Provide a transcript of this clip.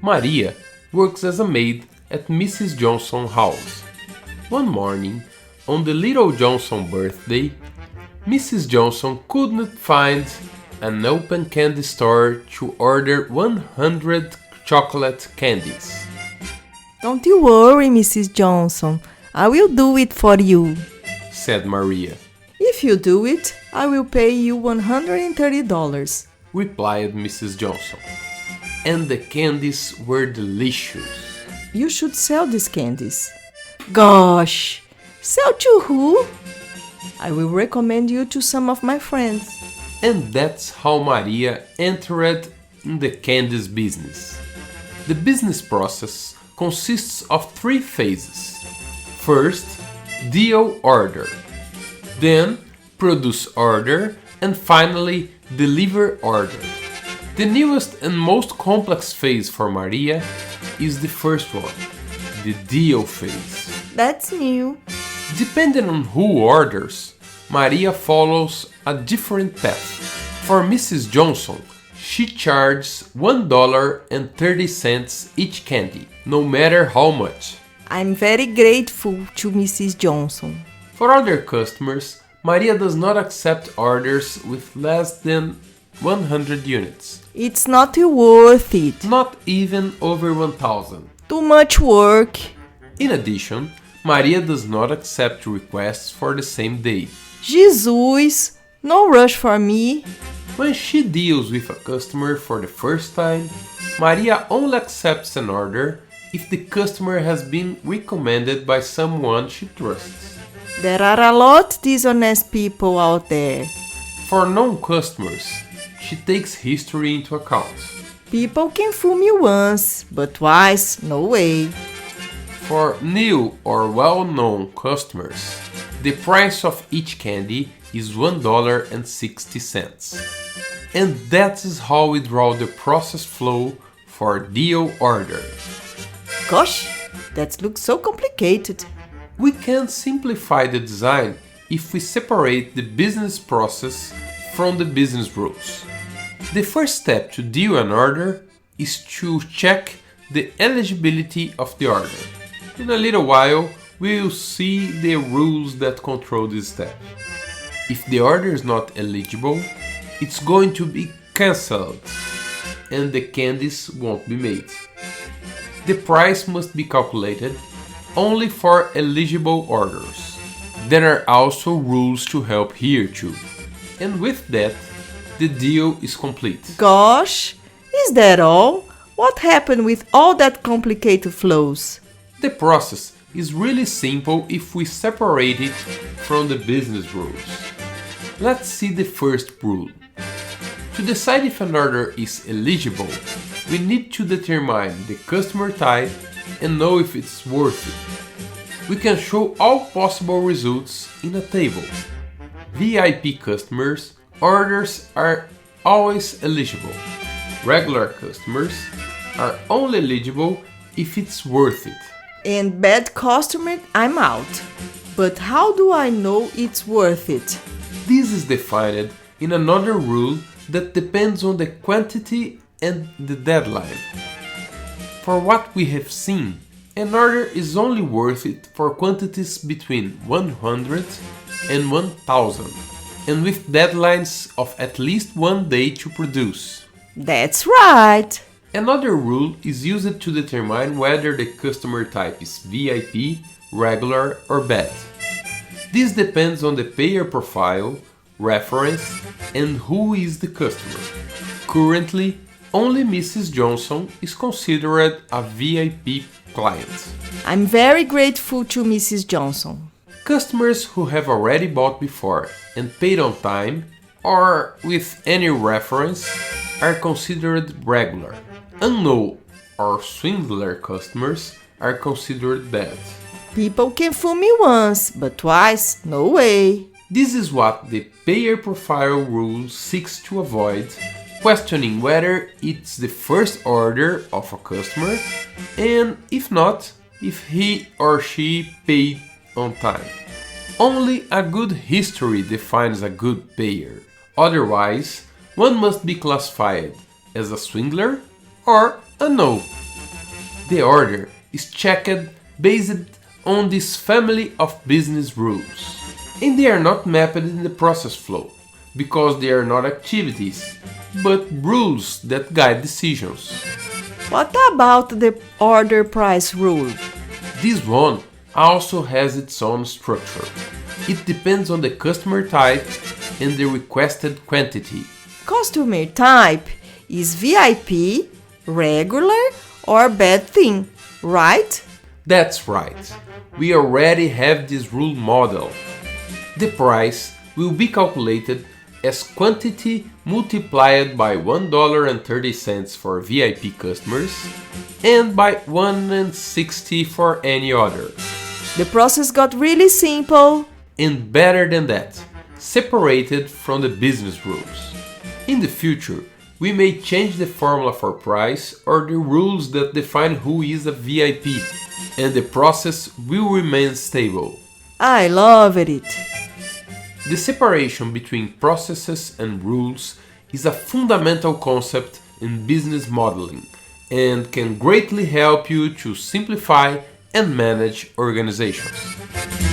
Maria works as a maid at Mrs. Johnson's house. One morning, on the little Johnson birthday, Mrs. Johnson couldn't find an open candy store to order 100 chocolate candies. Don't you worry, Mrs. Johnson. I will do it for you, said Maria. If you do it, I will pay you $130, replied Mrs. Johnson. And the candies were delicious. You should sell these candies. Gosh, sell to who? I will recommend you to some of my friends. And that's how Maria entered in the candies business. The business process consists of 3 phases. First, deal order. Then, produce order. And finally, deliver order. The newest and most complex phase for Maria is the first one, the deal phase. That's new. Depending on who orders, Maria follows a different path. For Mrs. Johnson, she charges $1.30 each candy, no matter how much. I'm very grateful to Mrs. Johnson. For other customers, Maria does not accept orders with less than 100 units. It's not worth it. Not even over 1,000. Too much work. In addition, Maria does not accept requests for the same day. Jesus, no rush for me. When she deals with a customer for the first time, Maria only accepts an order if the customer has been recommended by someone she trusts. There are a lot of dishonest people out there. For non-customers, she takes history into account. People can fool me once, but twice, no way. For new or well-known customers, the price of each candy is $1.60. And that is how we draw the process flow for deal order. Gosh, that looks so complicated. We can simplify the design if we separate the business process from the business rules. The first step to deal an order is to check the eligibility of the order. In a little while, we will see the rules that control this step. If the order is not eligible, it's going to be cancelled and the candies won't be made. The price must be calculated only for eligible orders. There are also rules to help here too. And with that, the deal is complete. Gosh, is that all? What happened with all that complicated flows? The process is really simple if we separate it from the business rules. Let's see the first rule. To decide if an order is eligible, we need to determine the customer type and know if it's worth it. We can show all possible results in a table. VIP customers orders are always eligible. Regular customers are only eligible if it's worth it. And bad customer, I'm out. But how do I know it's worth it? This is defined in another rule that depends on the quantity and the deadline. For what we have seen, an order is only worth it for quantities between 100 and 1000, and with deadlines of at least 1 day to produce. That's right. Another rule is used to determine whether the customer type is VIP, regular or bad. This depends on the payer profile, reference, and who is the customer. Currently, only Mrs. Johnson is considered a VIP client. I'm very grateful to Mrs. Johnson. Customers who have already bought before and paid on time or with any reference are considered regular. Unknown or swindler customers are considered bad. People can fool me once, but twice, no way. This is what the payer profile rule seeks to avoid, questioning whether it's the first order of a customer and, if not, if he or she paid on time. Only a good history defines a good payer. Otherwise, one must be classified as a swindler or a no. The order is checked based on this family of business rules. And they are not mapped in the process flow, because they are not activities, but rules that guide decisions. What about the order price rule? This one also has its own structure. It depends on the customer type and the requested quantity. Customer type is VIP, regular, or bad thing, right? That's right. We already have this rule model. The price will be calculated as quantity multiplied by $1.30 for VIP customers and by $1.60 for any other. The process got really simple. And better than that, separated from the business rules. In the future, we may change the formula for price or the rules that define who is a VIP, and the process will remain stable. I love it. The separation between processes and rules is a fundamental concept in business modeling and can greatly help you to simplify and manage organizations.